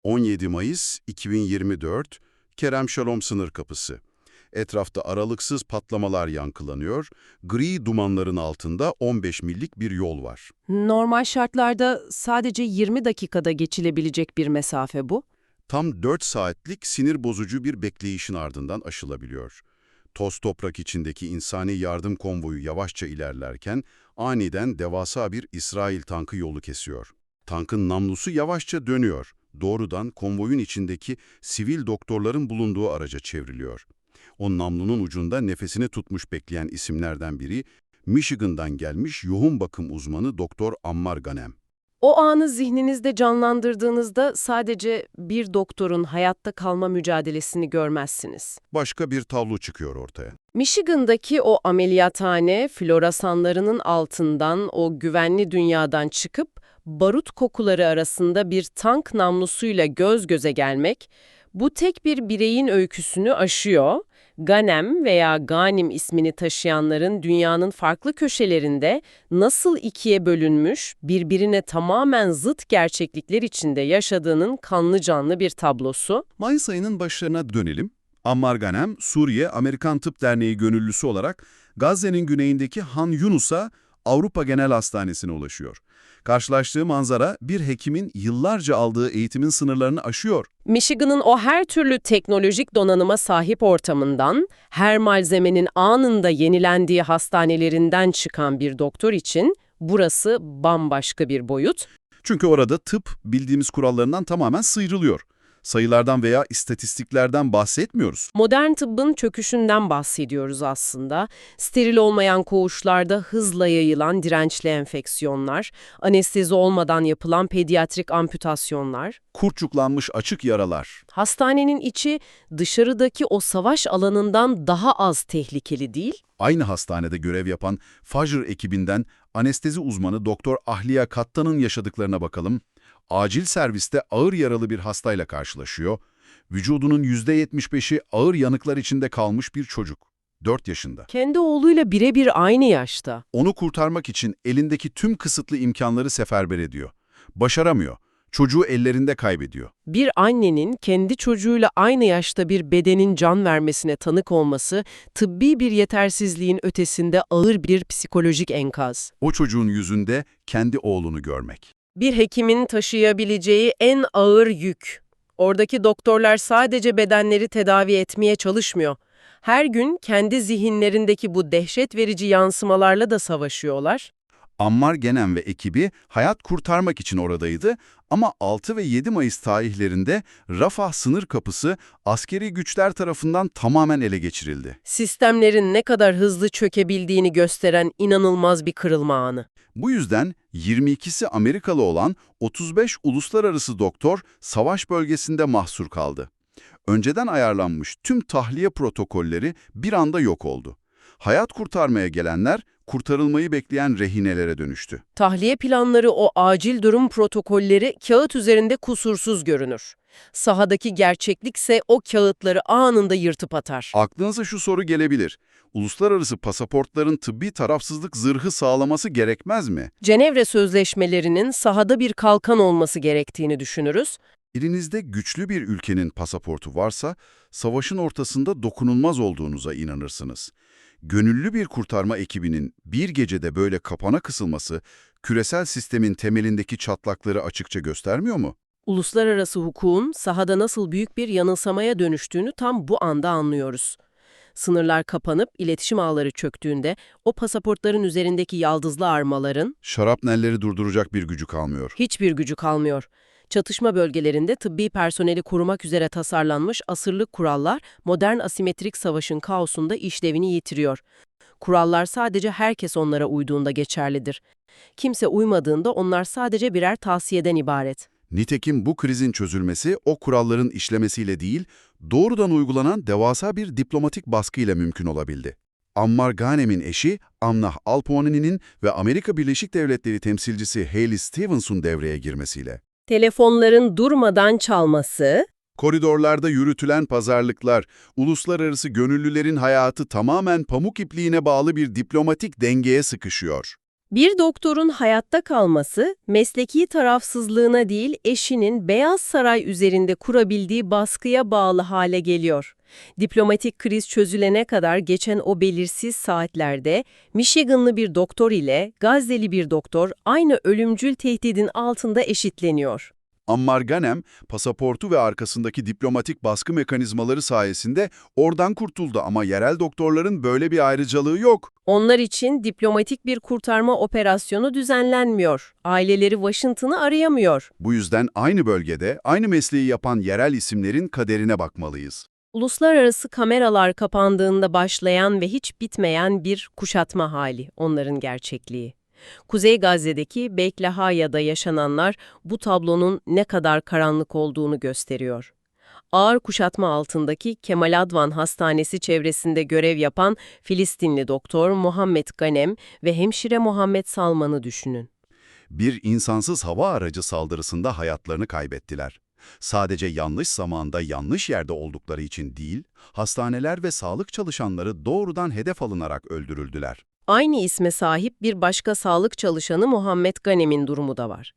17 Mayıs 2024, Kerem Şalom sınır kapısı. Etrafta aralıksız patlamalar yankılanıyor, gri dumanların altında 15 millik bir yol var. Normal şartlarda sadece 20 dakikada geçilebilecek bir mesafe bu. Tam 4 saatlik sinir bozucu bir bekleyişin ardından aşılabiliyor. Toz toprak içindeki insani yardım konvoyu yavaşça ilerlerken aniden devasa bir İsrail tankı yolu kesiyor. Tankın namlusu yavaşça dönüyor. Doğrudan konvoyun içindeki sivil doktorların bulunduğu araca çevriliyor. O namlunun ucunda nefesini tutmuş bekleyen isimlerden biri, Michigan'dan gelmiş yoğun bakım uzmanı Doktor Ammar Ghanem. O anı zihninizde canlandırdığınızda sadece bir doktorun hayatta kalma mücadelesini görmezsiniz. Başka bir tablo çıkıyor ortaya. Michigan'daki o ameliyathane, floresanlarının altından, o güvenli dünyadan çıkıp barut kokuları arasında bir tank namlusuyla göz göze gelmek, bu tek bir bireyin öyküsünü aşıyor. Ghanem veya Ghanim ismini taşıyanların dünyanın farklı köşelerinde nasıl ikiye bölünmüş, birbirine tamamen zıt gerçeklikler içinde yaşadığının kanlı canlı bir tablosu. Mayıs ayının başlarına dönelim. Ammar Ghanem, Suriye Amerikan Tıp Derneği gönüllüsü olarak Gazze'nin güneyindeki Han Yunus'a Avrupa Genel Hastanesi'ne ulaşıyor. Karşılaştığı manzara bir hekimin yıllarca aldığı eğitimin sınırlarını aşıyor. Michigan'ın o her türlü teknolojik donanıma sahip ortamından, her malzemenin anında yenilendiği hastanelerinden çıkan bir doktor için burası bambaşka bir boyut. Çünkü orada tıp bildiğimiz kurallarından tamamen sıyrılıyor. Sayılardan veya istatistiklerden bahsetmiyoruz. Modern tıbbın çöküşünden bahsediyoruz aslında. Steril olmayan koğuşlarda hızla yayılan dirençli enfeksiyonlar, anestezi olmadan yapılan pediatrik amputasyonlar. Kurtçuklanmış açık yaralar. Hastanenin içi dışarıdaki o savaş alanından daha az tehlikeli değil. Aynı hastanede görev yapan Fajr ekibinden anestezi uzmanı Doktor Ahliya Kattan'ın yaşadıklarına bakalım. Acil serviste ağır yaralı bir hastayla karşılaşıyor. Vücudunun %75'i ağır yanıklar içinde kalmış bir çocuk. 4 yaşında. Kendi oğluyla birebir aynı yaşta. Onu kurtarmak için elindeki tüm kısıtlı imkanları seferber ediyor. Başaramıyor. Çocuğu ellerinde kaybediyor. Bir annenin kendi çocuğuyla aynı yaşta bir bedenin can vermesine tanık olması, tıbbi bir yetersizliğin ötesinde ağır bir psikolojik enkaz. O çocuğun yüzünde kendi oğlunu görmek. Bir hekimin taşıyabileceği en ağır yük. Oradaki doktorlar sadece bedenleri tedavi etmeye çalışmıyor. Her gün kendi zihinlerindeki bu dehşet verici yansımalarla da savaşıyorlar. Ammar Ghanem ve ekibi hayat kurtarmak için oradaydı ama 6 ve 7 Mayıs tarihlerinde Rafah sınır kapısı askeri güçler tarafından tamamen ele geçirildi. Sistemlerin ne kadar hızlı çökebildiğini gösteren inanılmaz bir kırılma anı. Bu yüzden 22'si Amerikalı olan 35 uluslararası doktor savaş bölgesinde mahsur kaldı. Önceden ayarlanmış tüm tahliye protokolleri bir anda yok oldu. Hayat kurtarmaya gelenler kurtarılmayı bekleyen rehinelere dönüştü. Tahliye planları, o acil durum protokolleri kağıt üzerinde kusursuz görünür. Sahadaki gerçeklikse o kağıtları anında yırtıp atar. Aklınıza şu soru gelebilir. Uluslararası pasaportların tıbbi tarafsızlık zırhı sağlaması gerekmez mi? Cenevre Sözleşmelerinin sahada bir kalkan olması gerektiğini düşünürüz. Elinizde güçlü bir ülkenin pasaportu varsa, savaşın ortasında dokunulmaz olduğunuza inanırsınız. Gönüllü bir kurtarma ekibinin bir gecede böyle kapana kısılması, küresel sistemin temelindeki çatlakları açıkça göstermiyor mu? Uluslararası hukukun sahada nasıl büyük bir yanılsamaya dönüştüğünü tam bu anda anlıyoruz. Sınırlar kapanıp iletişim ağları çöktüğünde o pasaportların üzerindeki yaldızlı armaların Şarapnelleri durduracak bir gücü kalmıyor. hiçbir gücü kalmıyor. Çatışma bölgelerinde tıbbi personeli korumak üzere tasarlanmış asırlık kurallar modern asimetrik savaşın kaosunda işlevini yitiriyor. Kurallar sadece herkes onlara uyduğunda geçerlidir. Kimse uymadığında onlar sadece birer tavsiyeden ibaret. Nitekim bu krizin çözülmesi o kuralların işlemesiyle değil, doğrudan uygulanan devasa bir diplomatik baskıyla mümkün olabildi. Ammar Ghanem'in eşi Amnah Alponi'nin ve Amerika Birleşik Devletleri temsilcisi Haley Stevens'un devreye girmesiyle. Telefonların durmadan çalması, Koridorlarda yürütülen pazarlıklar, uluslararası gönüllülerin hayatı tamamen pamuk ipliğine bağlı bir diplomatik dengeye sıkışıyor. Bir doktorun hayatta kalması, mesleki tarafsızlığına değil, eşinin Beyaz Saray üzerinde kurabildiği baskıya bağlı hale geliyor. Diplomatik kriz çözülene kadar geçen o belirsiz saatlerde, Michiganlı bir doktor ile Gazze'li bir doktor aynı ölümcül tehdidin altında eşitleniyor. Ammar Ghanem, pasaportu ve arkasındaki diplomatik baskı mekanizmaları sayesinde oradan kurtuldu ama yerel doktorların böyle bir ayrıcalığı yok. Onlar için diplomatik bir kurtarma operasyonu düzenlenmiyor. Aileleri Washington'ı arayamıyor. Bu yüzden aynı bölgede, aynı mesleği yapan yerel isimlerin kaderine bakmalıyız. Uluslararası kameralar kapandığında başlayan ve hiç bitmeyen bir kuşatma hali, onların gerçekliği. Kuzey Gazze'deki Beytlahaya'da yaşananlar bu tablonun ne kadar karanlık olduğunu gösteriyor. Ağır kuşatma altındaki Kemal Advan Hastanesi çevresinde görev yapan Filistinli doktor Muhammed Ghanem ve hemşire Muhammed Salman'ı düşünün. Bir insansız hava aracı saldırısında hayatlarını kaybettiler. Sadece yanlış zamanda yanlış yerde oldukları için değil, hastaneler ve sağlık çalışanları doğrudan hedef alınarak öldürüldüler. Aynı isme sahip bir başka sağlık çalışanı Muhammed Ghanem'in durumu da var.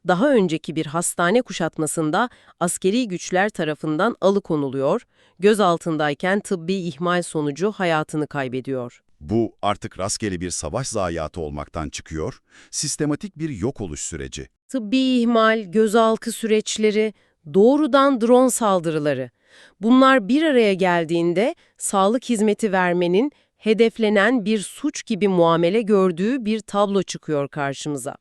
Daha önceki bir hastane kuşatmasında askeri güçler tarafından alıkonuluyor, gözaltındayken tıbbi ihmal sonucu hayatını kaybediyor. Bu artık rastgele bir savaş zayiatı olmaktan çıkıyor, sistematik bir yok oluş süreci. Tıbbi ihmal, gözaltı süreçleri, doğrudan drone saldırıları. Bunlar bir araya geldiğinde sağlık hizmeti vermenin hedeflenen bir suç gibi muamele gördüğü bir tablo çıkıyor karşımıza.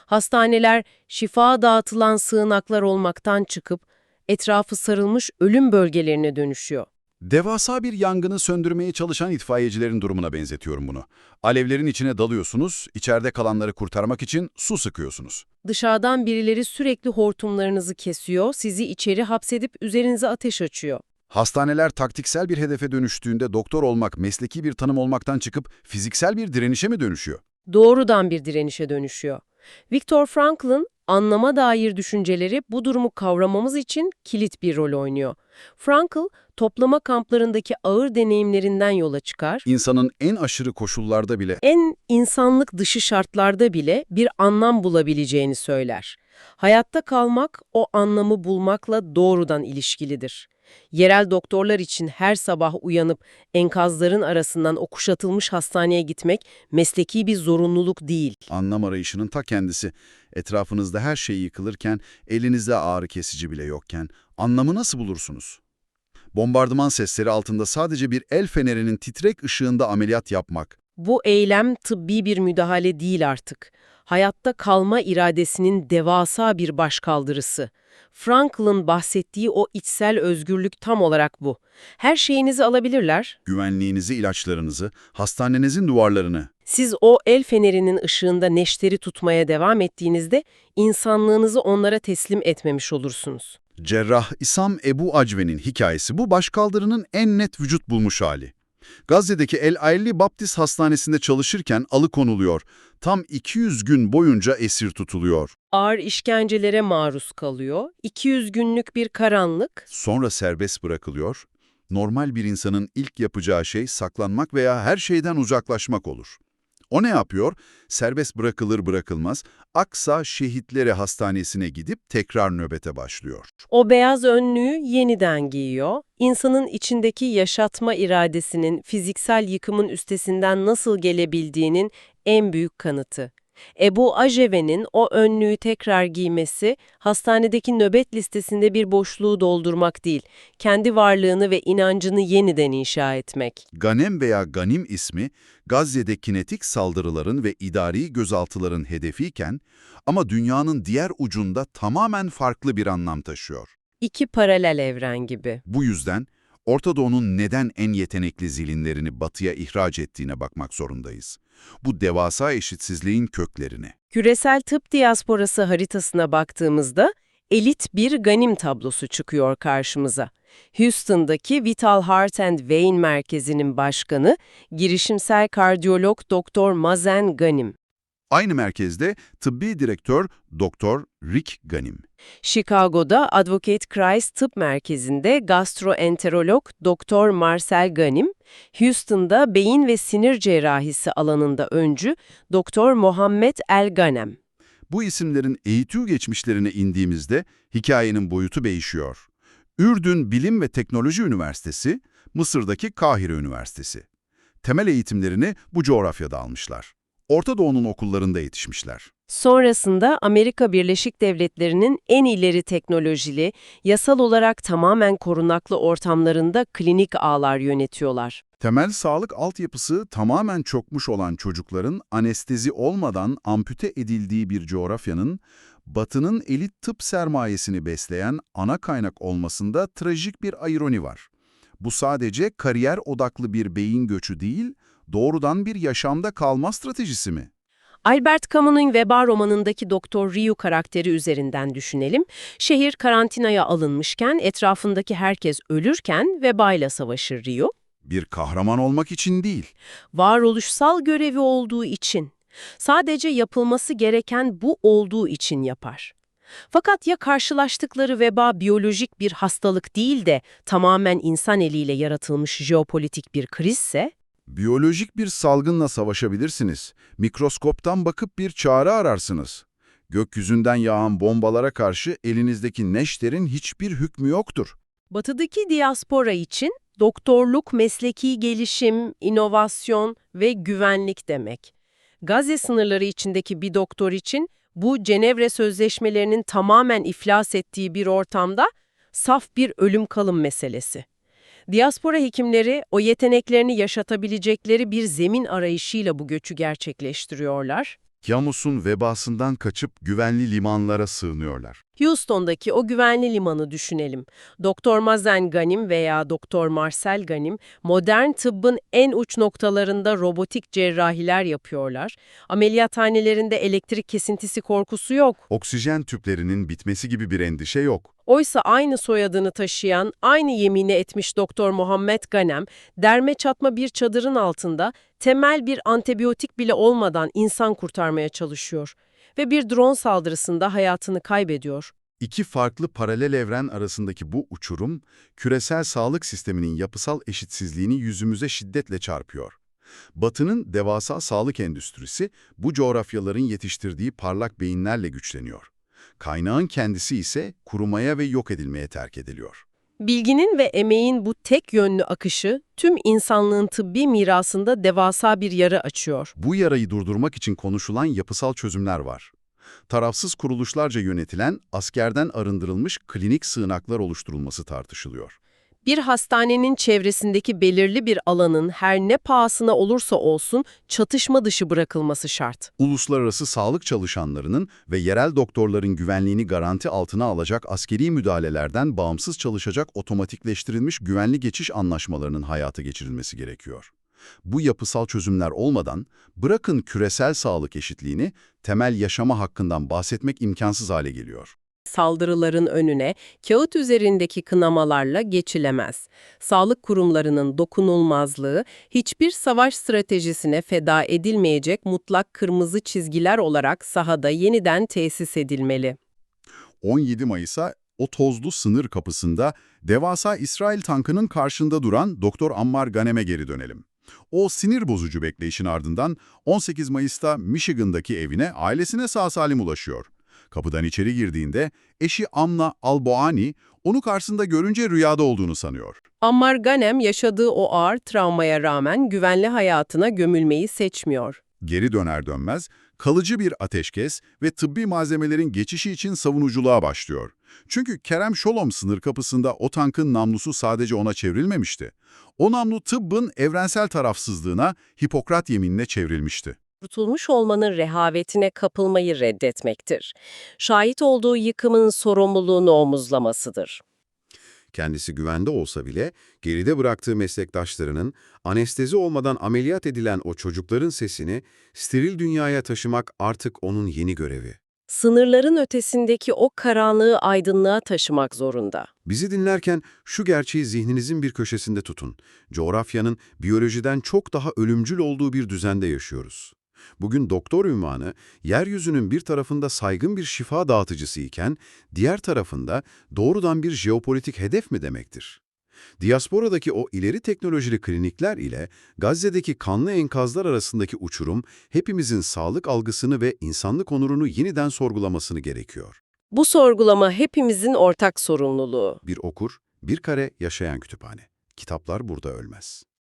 Hastaneler şifa dağıtılan sığınaklar olmaktan çıkıp etrafı sarılmış ölüm bölgelerine dönüşüyor. Devasa bir yangını söndürmeye çalışan itfaiyecilerin durumuna benzetiyorum bunu. Alevlerin içine dalıyorsunuz, içeride kalanları kurtarmak için su sıkıyorsunuz. Dışarıdan birileri sürekli hortumlarınızı kesiyor, sizi içeri hapsedip üzerinize ateş açıyor. Hastaneler taktiksel bir hedefe dönüştüğünde doktor olmak mesleki bir tanım olmaktan çıkıp fiziksel bir direnişe mi dönüşüyor? Doğrudan bir direnişe dönüşüyor. Viktor Frankl'ın anlama dair düşünceleri bu durumu kavramamız için kilit bir rol oynuyor. Frankl, toplama kamplarındaki ağır deneyimlerinden yola çıkar, İnsanın en aşırı koşullarda bile en insanlık dışı şartlarda bile bir anlam bulabileceğini söyler. Hayatta kalmak o anlamı bulmakla doğrudan ilişkilidir. Yerel doktorlar için her sabah uyanıp enkazların arasından o kuşatılmış hastaneye gitmek mesleki bir zorunluluk değil. anlam arayışının ta kendisi. Etrafınızda her şey yıkılırken, elinizde ağrı kesici bile yokken anlamı nasıl bulursunuz? Bombardıman sesleri altında sadece bir el fenerinin titrek ışığında ameliyat yapmak. Bu eylem tıbbi bir müdahale değil artık. Hayatta kalma iradesinin devasa bir başkaldırısı. Frankl'ın bahsettiği o içsel özgürlük tam olarak bu. Her şeyinizi alabilirler. Güvenliğinizi, ilaçlarınızı, hastanenizin duvarlarını. Siz o el fenerinin ışığında neşteri tutmaya devam ettiğinizde insanlığınızı onlara teslim etmemiş olursunuz. Cerrah İsam Ebu Acve'nin hikayesi bu başkaldırının en net vücut bulmuş hali. Gazze'deki El Ailli Baptist Hastanesi'nde çalışırken alıkonuluyor. Tam 200 gün boyunca esir tutuluyor. Ağır işkencelere maruz kalıyor. 200 günlük bir karanlık. Sonra serbest bırakılıyor. Normal bir insanın ilk yapacağı şey saklanmak veya her şeyden uzaklaşmak olur. O ne yapıyor? Serbest bırakılır bırakılmaz Aksa Şehitleri Hastanesi'ne gidip tekrar nöbete başlıyor. O beyaz önlüğü yeniden giyiyor. İnsanın içindeki yaşatma iradesinin fiziksel yıkımın üstesinden nasıl gelebildiğinin en büyük kanıtı. Ebu Aceve'nin o önlüğü tekrar giymesi, hastanedeki nöbet listesinde bir boşluğu doldurmak değil, kendi varlığını ve inancını yeniden inşa etmek. Ganem veya Ganim ismi Gazze'de kinetik saldırıların ve idari gözaltıların hedefiyken ama dünyanın diğer ucunda tamamen farklı bir anlam taşıyor. İki paralel evren gibi. Bu yüzden Orta Doğu'nun neden en yetenekli zihinlerini batıya ihraç ettiğine bakmak zorundayız. Bu devasa eşitsizliğin köklerine. Küresel tıp diasporası haritasına baktığımızda elit bir ganim tablosu çıkıyor karşımıza. Houston'daki Vital Heart and Vein Merkezi'nin başkanı, girişimsel kardiyolog Dr. Mazen Ghanem. Aynı merkezde tıbbi direktör Doktor Rick Ganim. Chicago'da Advocate Christ Tıp Merkezi'nde gastroenterolog Dr. Marcel Ganim, Houston'da beyin ve sinir cerrahisi alanında öncü Dr. Mohammed El Ganem. Bu isimlerin eğitim geçmişlerine indiğimizde hikayenin boyutu değişiyor. Ürdün Bilim ve Teknoloji Üniversitesi, Mısır'daki Kahire Üniversitesi. Temel eğitimlerini bu coğrafyada almışlar. Orta Doğu'nun okullarında yetişmişler. Sonrasında Amerika Birleşik Devletleri'nin en ileri teknolojili, yasal olarak tamamen korunaklı ortamlarında klinik ağlar yönetiyorlar. Temel sağlık altyapısı tamamen çökmüş olan çocukların anestezi olmadan ampute edildiği bir coğrafyanın, Batı'nın elit tıp sermayesini besleyen ana kaynak olmasında trajik bir ironi var. Bu sadece kariyer odaklı bir beyin göçü değil, doğrudan bir yaşamda kalma stratejisi mi? Albert Camus'un Veba romanındaki Doktor Ryu karakteri üzerinden düşünelim. Şehir karantinaya alınmışken, etrafındaki herkes ölürken vebayla savaşır Ryu. Bir kahraman olmak için değil. Varoluşsal görevi olduğu için. Sadece yapılması gereken bu olduğu için yapar. Fakat ya karşılaştıkları veba biyolojik bir hastalık değil de tamamen insan eliyle yaratılmış jeopolitik bir krizse? Biyolojik bir salgınla savaşabilirsiniz. Mikroskoptan bakıp bir çare ararsınız. Gökyüzünden yağan bombalara karşı elinizdeki neşterin hiçbir hükmü yoktur. Batıdaki diaspora için doktorluk mesleki gelişim, inovasyon ve güvenlik demek. Gazze sınırları içindeki bir doktor için bu Cenevre Sözleşmelerinin tamamen iflas ettiği bir ortamda saf bir ölüm kalım meselesi. Diaspora hekimleri o yeteneklerini yaşatabilecekleri bir zemin arayışıyla bu göçü gerçekleştiriyorlar. Camus'un vebasından kaçıp güvenli limanlara sığınıyorlar. Houston'daki o güvenli limanı düşünelim. Dr. Mazen Ganim veya Dr. Marcel Ganim, modern tıbbın en uç noktalarında robotik cerrahiler yapıyorlar. Ameliyathanelerinde elektrik kesintisi korkusu yok. Oksijen tüplerinin bitmesi gibi bir endişe yok. Oysa aynı soyadını taşıyan, aynı yemini etmiş Dr. Mohammed Ganem, derme çatma bir çadırın altında temel bir antibiyotik bile olmadan insan kurtarmaya çalışıyor. Ve bir drone saldırısında hayatını kaybediyor. İki farklı paralel evren arasındaki bu uçurum, küresel sağlık sisteminin yapısal eşitsizliğini yüzümüze şiddetle çarpıyor. Batı'nın devasa sağlık endüstrisi, bu coğrafyaların yetiştirdiği parlak beyinlerle güçleniyor. Kaynağın kendisi ise kurumaya ve yok edilmeye terk ediliyor. Bilginin ve emeğin bu tek yönlü akışı tüm insanlığın tıbbi mirasında devasa bir yara açıyor. Bu yarayı durdurmak için konuşulan yapısal çözümler var. Tarafsız kuruluşlarca yönetilen, askerden arındırılmış klinik sığınaklar oluşturulması tartışılıyor. Bir hastanenin çevresindeki belirli bir alanın her ne pahasına olursa olsun çatışma dışı bırakılması şart. Uluslararası sağlık çalışanlarının ve yerel doktorların güvenliğini garanti altına alacak askeri müdahalelerden bağımsız çalışacak otomatikleştirilmiş güvenli geçiş anlaşmalarının hayata geçirilmesi gerekiyor. Bu yapısal çözümler olmadan, bırakın küresel sağlık eşitliğini, temel yaşama hakkından bahsetmek imkansız hale geliyor. Saldırıların önüne kağıt üzerindeki kınamalarla geçilemez. Sağlık kurumlarının dokunulmazlığı, hiçbir savaş stratejisine feda edilmeyecek mutlak kırmızı çizgiler olarak sahada yeniden tesis edilmeli. 17 Mayıs'a o tozlu sınır kapısında devasa İsrail tankının karşında duran Dr. Ammar Ganem'e geri dönelim. O sinir bozucu bekleyişin ardından 18 Mayıs'ta Michigan'daki evine ailesine sağ salim ulaşıyor. Kapıdan içeri girdiğinde eşi Amna Alboani onu karşısında görünce rüyada olduğunu sanıyor. Ammar Ganem yaşadığı o ağır travmaya rağmen güvenli hayatına gömülmeyi seçmiyor. Geri döner dönmez kalıcı bir ateşkes ve tıbbi malzemelerin geçişi için savunuculuğa başlıyor. Çünkü Kerem Şolom sınır kapısında o tankın namlusu sadece ona çevrilmemişti. O namlu tıbbın evrensel tarafsızlığına, Hipokrat yeminine çevrilmişti. Kurtulmuş olmanın rehavetine kapılmayı reddetmektir. Şahit olduğu yıkımın sorumluluğunu omuzlamasıdır. Kendisi güvende olsa bile geride bıraktığı meslektaşlarının anestezi olmadan ameliyat edilen o çocukların sesini steril dünyaya taşımak artık onun yeni görevi. Sınırların ötesindeki o karanlığı aydınlığa taşımak zorunda. Bizi dinlerken şu gerçeği zihninizin bir köşesinde tutun. Coğrafyanın biyolojiden çok daha ölümcül olduğu bir düzende yaşıyoruz. Bugün doktor unvanı, yeryüzünün bir tarafında saygın bir şifa dağıtıcısı iken, diğer tarafında doğrudan bir jeopolitik hedef mi demektir? Diasporadaki o ileri teknolojili klinikler ile Gazze'deki kanlı enkazlar arasındaki uçurum, hepimizin sağlık algısını ve insanlık onurunu yeniden sorgulamasını gerekiyor. Bu sorgulama hepimizin ortak sorumluluğu. Bir okur, bir kare yaşayan kütüphane. Kitaplar burada ölmez.